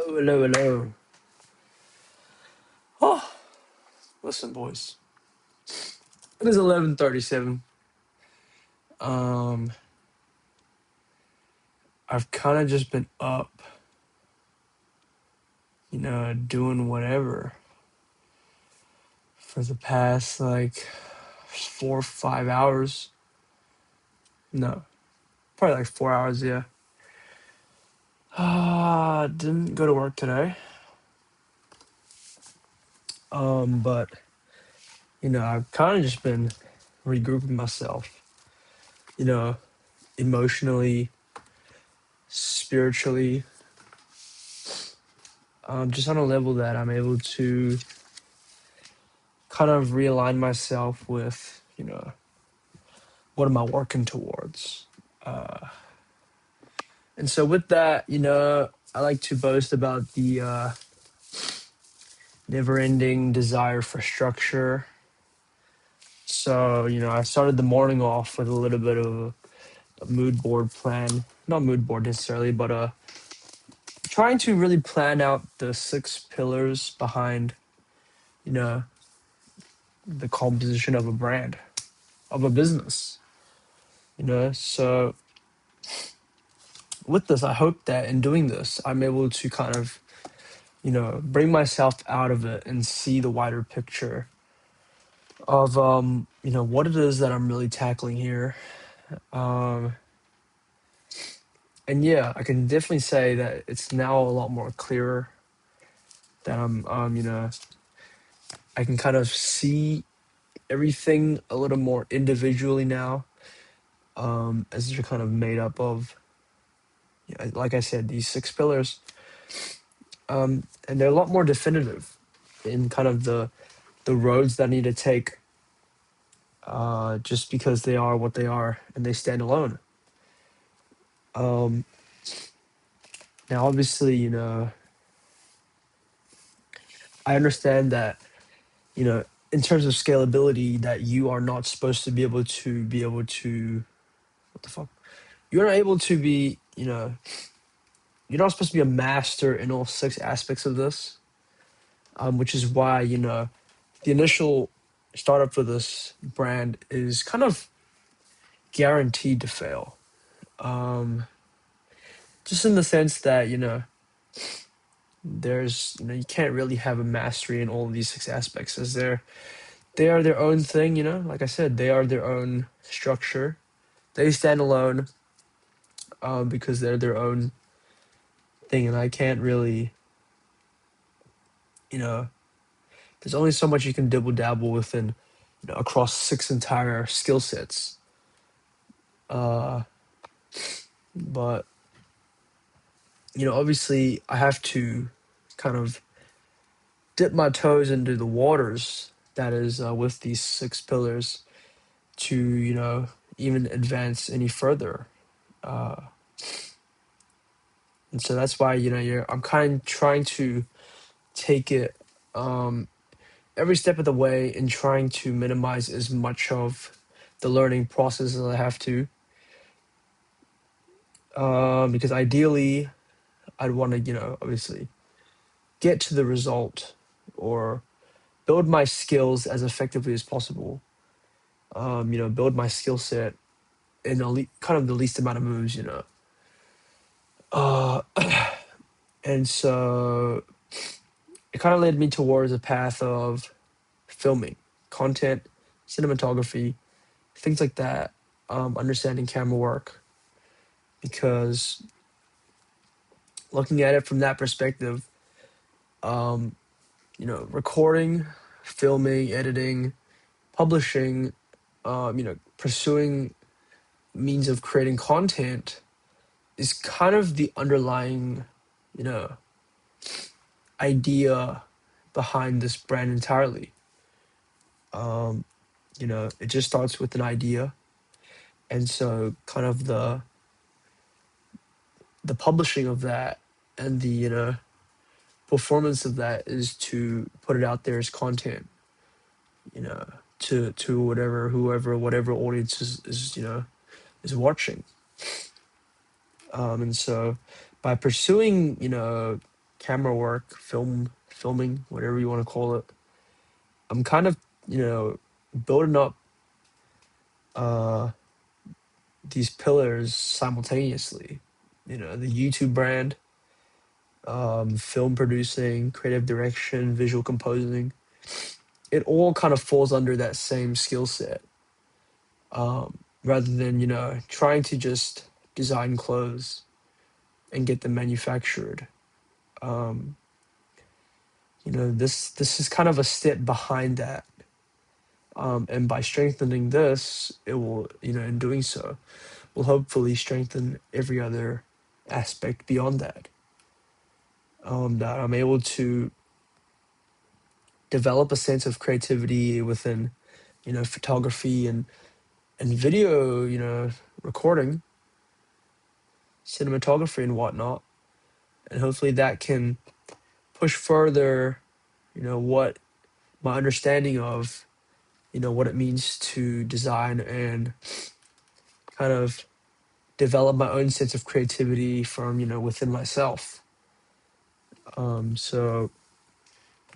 Hello, hello. Oh, listen, boys. It is 11:37. Um, I've kind of just been up, doing whatever for the past like 4 or 5 hours. No, probably like 4 hours. Yeah. Didn't go to work today. But I've kind of just been regrouping myself. You know, emotionally, spiritually, just on a level that I'm able to kind of realign myself with, what am I working towards? And so with that, I like to boast about the never-ending desire for structure. So, I started the morning off with a little bit of a mood board plan. Not mood board necessarily, but trying to really plan out the 6 pillars behind, you know, the composition of a brand, of a business. So with this, I hope that in doing this, I'm able to kind of, bring myself out of it and see the wider picture of, what it is that I'm really tackling here. Um, and yeah, I can definitely say that it's now a lot more clearer that I can kind of see everything a little more individually now, as they're kind of made up of, like I said, these 6 pillars. And they're a lot more definitive in kind of the roads that I need to take, just because they are what they are and they stand alone. Um, Now, obviously, I understand that, in terms of scalability, that you are not supposed to be able to, what the fuck? You're not able to be, you're not supposed to be a master in all 6 aspects of this, which is why, the initial startup for this brand is kind of guaranteed to fail. Um, just in the sense that, you can't really have a mastery in all of these 6 aspects, as they are their own thing. Like I said, they are their own structure. They stand alone, because they're their own thing, and I can't really, you know there's only so much you can dibble dabble within, across 6 entire skill sets. uh but obviously I have to kind of dip my toes into the waters that is, with these 6 pillars, to even advance any further. uh and so that's why, I'm kind of trying to take it, um every step of the way, and trying to minimize as much of the learning process as I have to, because ideally I'd want to, obviously get to the result, or build my skills as effectively as possible. Build my skill set in kind of the least amount of moves. Uh, and so it kind of led me towards a path of filming, content, cinematography, things like that. Understanding camera work, because looking at it from that perspective, um, recording, filming, editing, publishing, pursuing means of creating content is kind of the underlying, you know, idea behind this brand entirely. Um, it just starts with an idea, and so kind of the publishing of that, and the performance of that, is to put it out there as content, you know, to whatever audience is watching. And so by pursuing, camera work, filming, whatever you want to call it. I'm kind of, you know, building up uh, these pillars simultaneously. You know, the YouTube brand, film producing, creative direction, visual composing. It all kind of falls under that same skill set. Rather than, you know, trying to just design clothes and get them manufactured. Um, you know, this is kind of a step behind that. And by strengthening this, it will, you know, in doing so, will hopefully strengthen every other aspect beyond that. That I'm able to develop a sense of creativity within, you know, photography and video, you know, recording, cinematography and whatnot, and hopefully that can push further, you know, what my understanding of, you know, what it means to design and kind of develop my own sense of creativity from, you know, within myself. So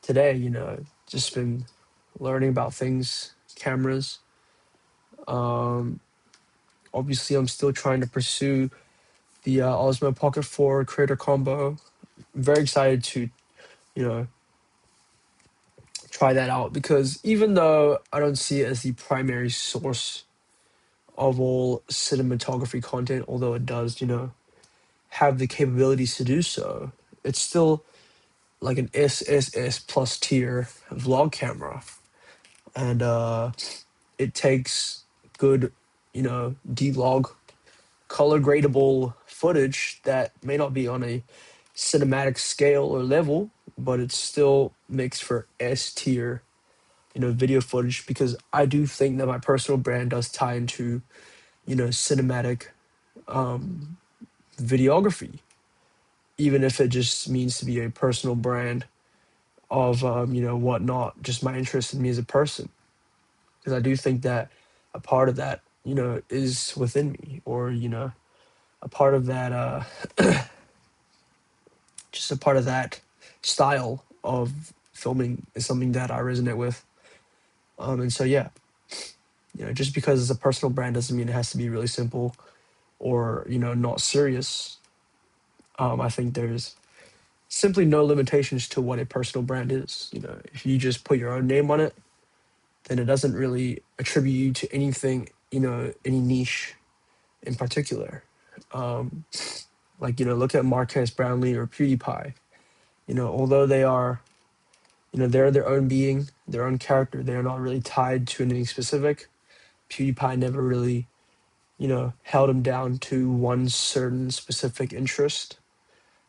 today, you know, just been learning about things, cameras. Um, Obviously, I'm still trying to pursue the Osmo Pocket 4 Creator Combo. I'm very excited to, you know, try that out because even though I don't see it as the primary source of all cinematography content, although it does, you know, have the capabilities to do so, it's still like an SSS plus tier vlog camera. And it takes good, you know, D-Log color gradable footage that may not be on a cinematic scale or level, but it still makes for S tier, you know, video footage because I do think that my personal brand does tie into, you know, cinematic videography, even if it just means to be a personal brand of, you know, whatnot, just my interest in me as a person. Because I do think that a part of that, you know, is within me, or, you know, a part of that, just a part of that style of filming is something that I resonate with. And so, yeah, you know, just because it's a personal brand doesn't mean it has to be really simple or, you know, not serious. I think there's simply no limitations to what a personal brand is. You know, if you just put your own name on it, then it doesn't really attribute you to anything, you know, any niche in particular. Like, you know, look at Marquez Brownlee or PewDiePie. You know, although they are, you know, they're their own being, their own character, they are not really tied to anything specific. PewDiePie never really, you know, held him down to one certain specific interest.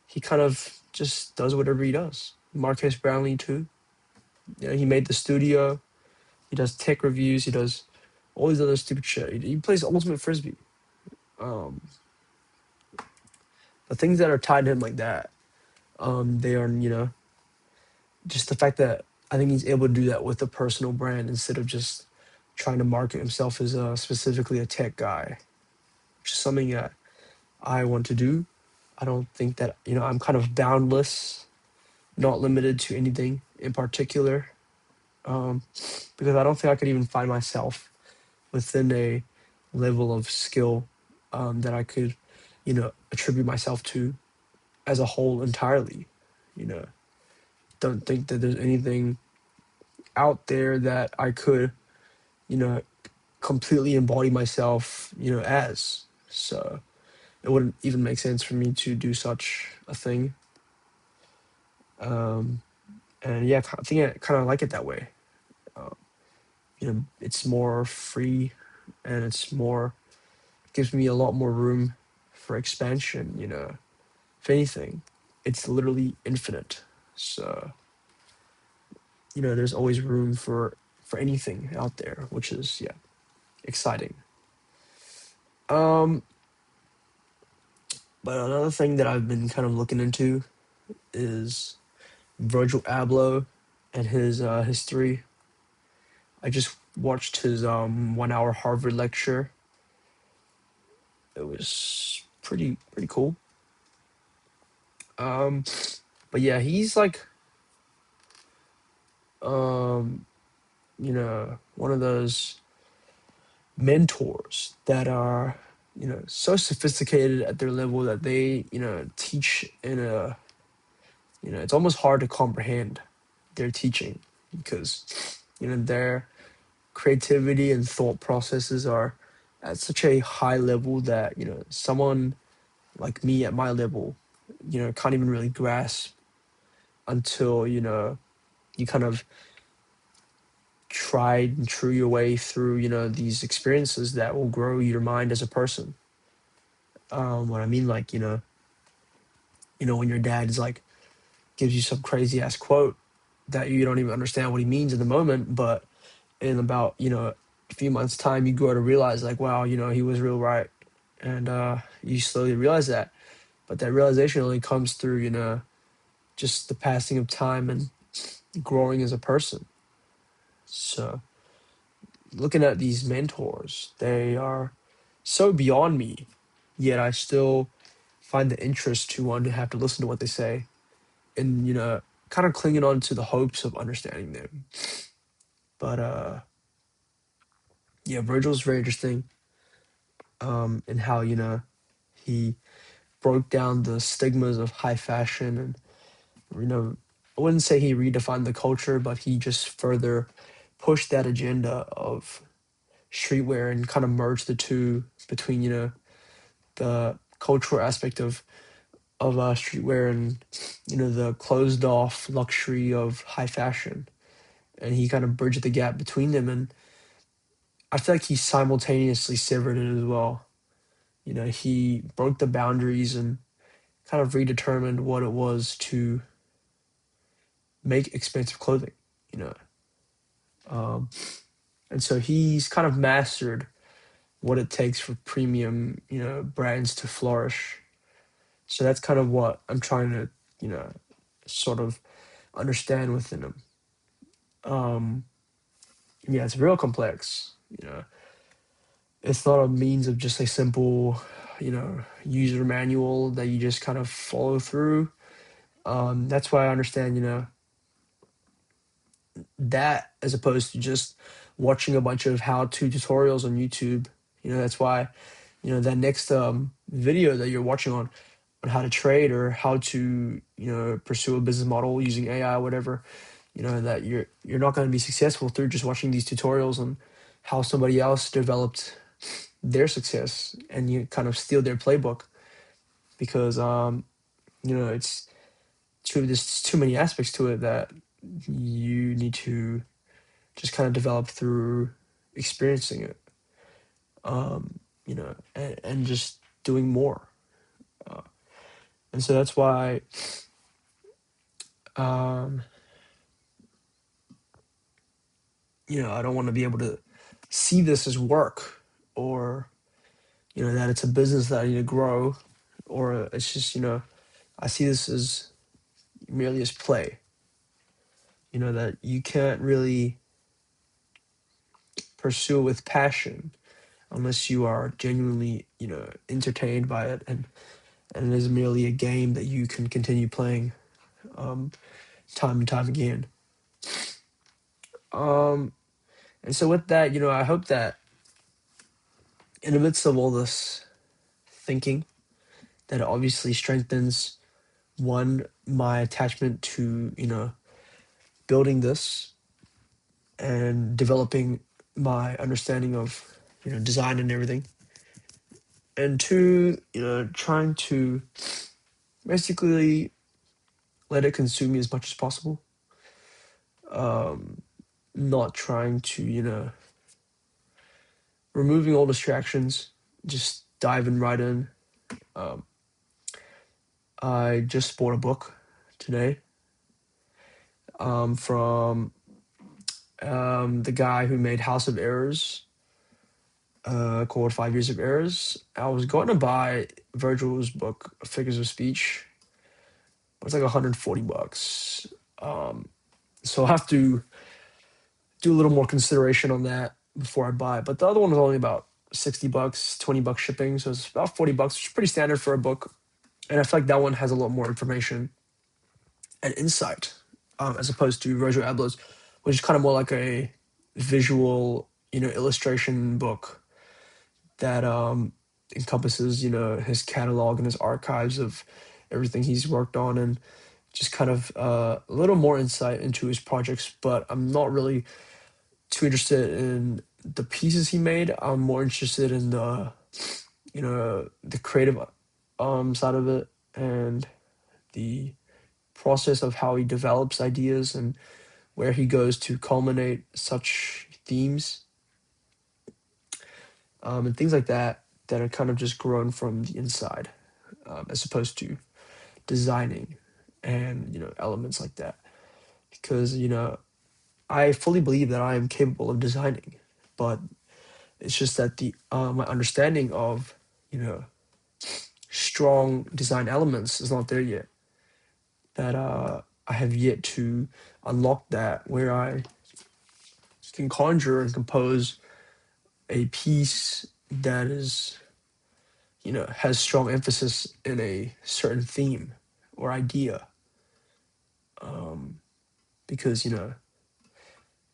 He kind of just does whatever he does. Marquez Brownlee too. You know, he made the studio. He does tech reviews. He does all these other stupid shit. He plays ultimate frisbee. Um, the things that are tied to him like that, they are, you know, just the fact that I think he's able to do that with a personal brand instead of just trying to market himself as specifically a tech guy, which is something that I want to do. I don't think that, you know, I'm kind of boundless, not limited to anything in particular, um, because I don't think I could even find myself within a level of skill that I could, you know, attribute myself to as a whole entirely. You know, don't think that there's anything out there that I could, you know, completely embody myself, you know, as. So it wouldn't even make sense for me to do such a thing. Um, and yeah, I think I kind of like it that way. You know, it's more free and it's more, gives me a lot more room for expansion, you know. If anything, it's literally infinite. So, you know, there's always room for anything out there, which is, yeah, exciting. Um, but another thing that I've been kind of looking into is Virgil Abloh and his history. I just watched his 1 hour Harvard lecture. It was pretty cool. Um, But yeah, he's like, um, one of those mentors that are, so sophisticated at their level that they, teach in a, it's almost hard to comprehend their teaching because, their creativity and thought processes are at such a high level that, someone like me at my level, can't even really grasp until, you kind of tried and true your way through, these experiences that will grow your mind as a person. What I mean, like, when your dad is like gives you some crazy ass quote that you don't even understand what he means in the moment, but in about, a few months time, you grow to realize like, wow, he was real right. And you slowly realize that. But that realization only comes through, just the passing of time and growing as a person. So looking at these mentors, they are so beyond me, yet I still find the interest to want to have to listen to what they say and, kind of clinging on to the hopes of understanding them. But yeah, Virgil's very interesting, in how, he broke down the stigmas of high fashion and, you know, I wouldn't say he redefined the culture, but he just further pushed that agenda of streetwear and kind of merged the two between, the cultural aspect of streetwear and, the closed off luxury of high fashion. And he kind of bridged the gap between them. And I feel like he simultaneously severed it as well. He broke the boundaries and kind of redetermined what it was to make expensive clothing, you know. Um, and so he's kind of mastered what it takes for premium, brands to flourish. So that's kind of what I'm trying to, sort of understand within him. Um, yeah, it's real complex. It's not a means of just a simple, user manual that you just kind of follow through. That's why I understand, that as opposed to just watching a bunch of how-to tutorials on YouTube. That's why, that next video that you're watching on how to trade or how to, pursue a business model using AI, whatever, that you're not going to be successful through just watching these tutorials on how somebody else developed their success and you kind of steal their playbook because it's there's too many aspects to it that you need to just kind of develop through experiencing it, and just doing more. Uh, and so that's why, um, I don't want to be able to see this as work or, that it's a business that I need to grow or it's just, I see this as merely as play, that you can't really pursue it with passion unless you are genuinely, entertained by it and it is merely a game that you can continue playing, um, time and time again. Um, and so with that, I hope that in the midst of all this thinking, that it obviously strengthens one my attachment to building this and developing my understanding of design and everything, and two, trying to basically let it consume me as much as possible. Um, Not trying to removing all distractions, just diving right in. Um, I just bought a book today, from the guy who made House of Errors, called 5 Years of Errors. I was going to buy Virgil's book, Figures of Speech, but it's like $140. Um, so I'll have to do a little more consideration on that before I buy it. But the other one was only about $60, $20 shipping, so it's about $40, which is pretty standard for a book. And I feel like that one has a lot more information and insight, as opposed to Roger Abloh's, which is kind of more like a visual, illustration book that encompasses, his catalog and his archives of everything he's worked on, and just kind of a little more insight into his projects. But I'm not really too interested in the pieces he made. I'm more interested in the creative side of it, and the process of how he develops ideas and where he goes to culminate such themes, and things like that that are kind of just grown from the inside, as opposed to designing and elements like that. Because I fully believe that I am capable of designing, but it's just that the my understanding of you know strong design elements is not there yet. That I have yet to unlock that, where I can conjure and compose a piece that is, has strong emphasis in a certain theme or idea. Because,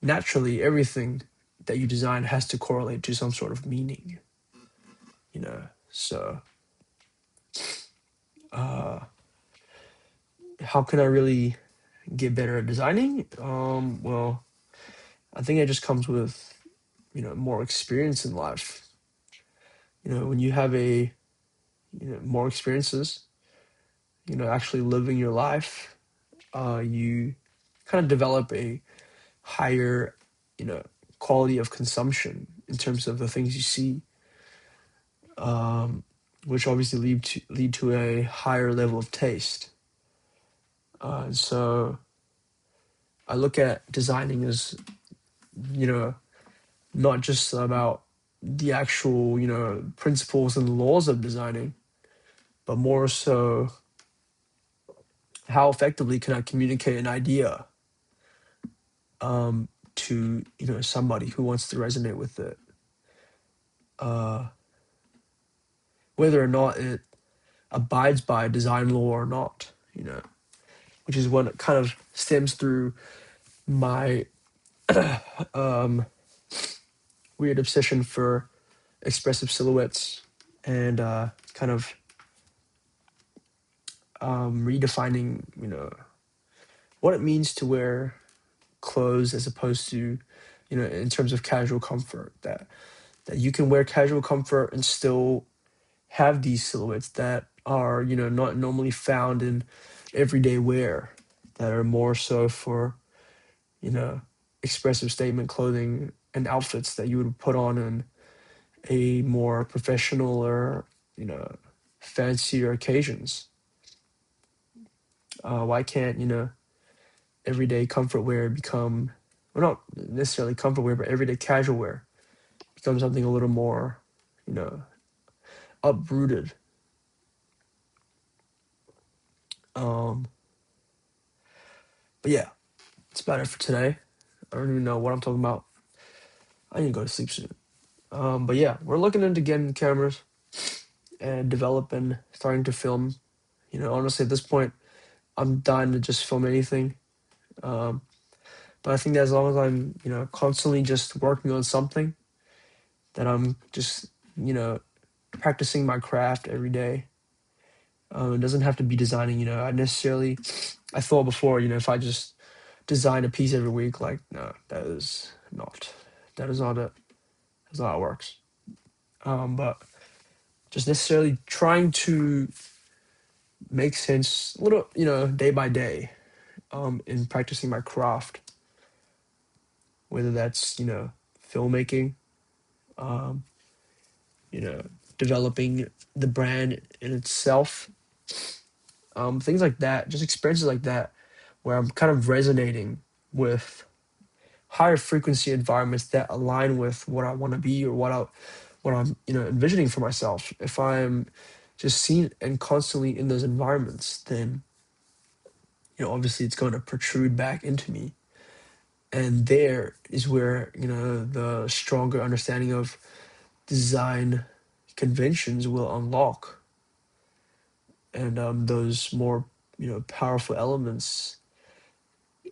naturally everything that you design has to correlate to some sort of meaning, So, how can I really get better at designing? Well, I think it just comes with, more experience in life. When you have more experiences, actually living your life, you kind of develop a higher, you know, quality of consumption in terms of the things you see, which obviously lead to a higher level of taste. And so I look at designing as, you know, not just about the actual, principles and laws of designing, but more so how effectively can I communicate an idea, to somebody who wants to resonate with it, uh, whether or not it abides by design law or not, which is what kind of stems through my um, weird obsession for expressive silhouettes, and kind of redefining, what it means to wear clothes as opposed to, in terms of casual comfort, that you can wear casual comfort and still have these silhouettes that are, not normally found in everyday wear, that are more so for, you know, expressive statement clothing and outfits that you would put on in a more professional or, fancier occasions. Why can't, everyday comfort wear become, well, not necessarily comfort wear, but everyday casual wear become something a little more, you know, uprooted? Um, but yeah, that's about it for today. I don't even know what I'm talking about. I need to go to sleep soon. But yeah, we're looking into getting cameras and developing, starting to film. Honestly, at this point, I'm dying to just film anything. Um, but I think that as long as I'm, constantly just working on something, that I'm just, practicing my craft every day. It doesn't have to be designing. I thought before, if I just design a piece every week, like, no, that is not it. That's not how it works. But just necessarily trying to make sense, a little, day by day, in practicing my craft, whether that's, filmmaking, um, you know, developing the brand in itself, things like that, just experiences like that, where I'm kind of resonating with higher frequency environments that align with what I want to be, or what I'm, envisioning for myself. If I'm just seen and constantly in those environments, then, obviously it's going to protrude back into me. And there is where, the stronger understanding of design conventions will unlock. And those more, powerful elements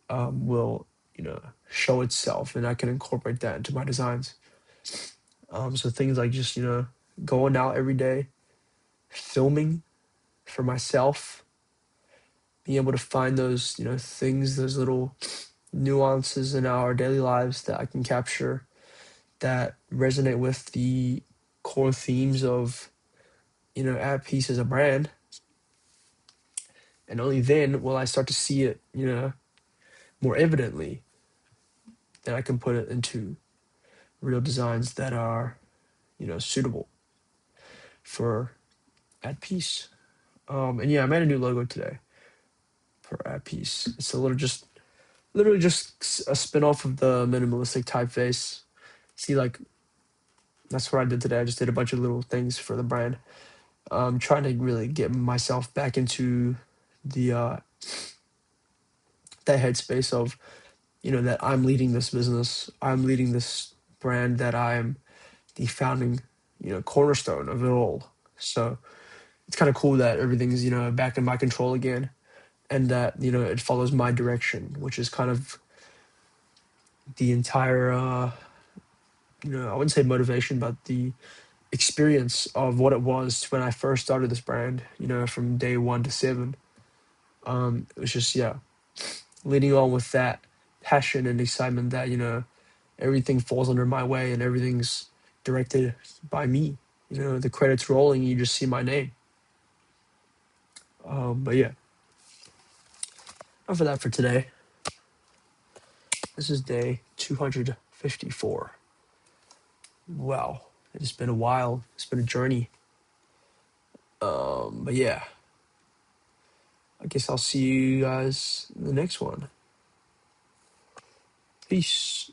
will, show itself, and I can incorporate that into my designs. So things like just, going out every day, filming for myself, being able to find those, things, those little nuances in our daily lives that I can capture that resonate with the core themes of, At Peace as a brand. And only then will I start to see it, more evidently. Then I can put it into real designs that are, suitable for At Peace. And yeah, I made a new logo today for At Peace. It's a little just literally just a spin-off of the minimalistic typeface. See, like, that's what I did today. I just did a bunch of little things for the brand. Trying to really get myself back into the that headspace of, that I'm leading this business. I'm leading this brand, that I'm the founding, cornerstone of it all. So it's kind of cool that everything's, back in my control again, and that, it follows my direction, which is kind of the entire, I wouldn't say motivation, but the experience of what it was when I first started this brand, from day 1 to 7. It was just, yeah, leading on with that passion and excitement that, everything falls under my way and everything's directed by me. The credits rolling, you just see my name. But yeah, enough of that for today. This is day 254. Wow, it's been a while. It's been a journey. But yeah, I guess I'll see you guys in the next one. Peace.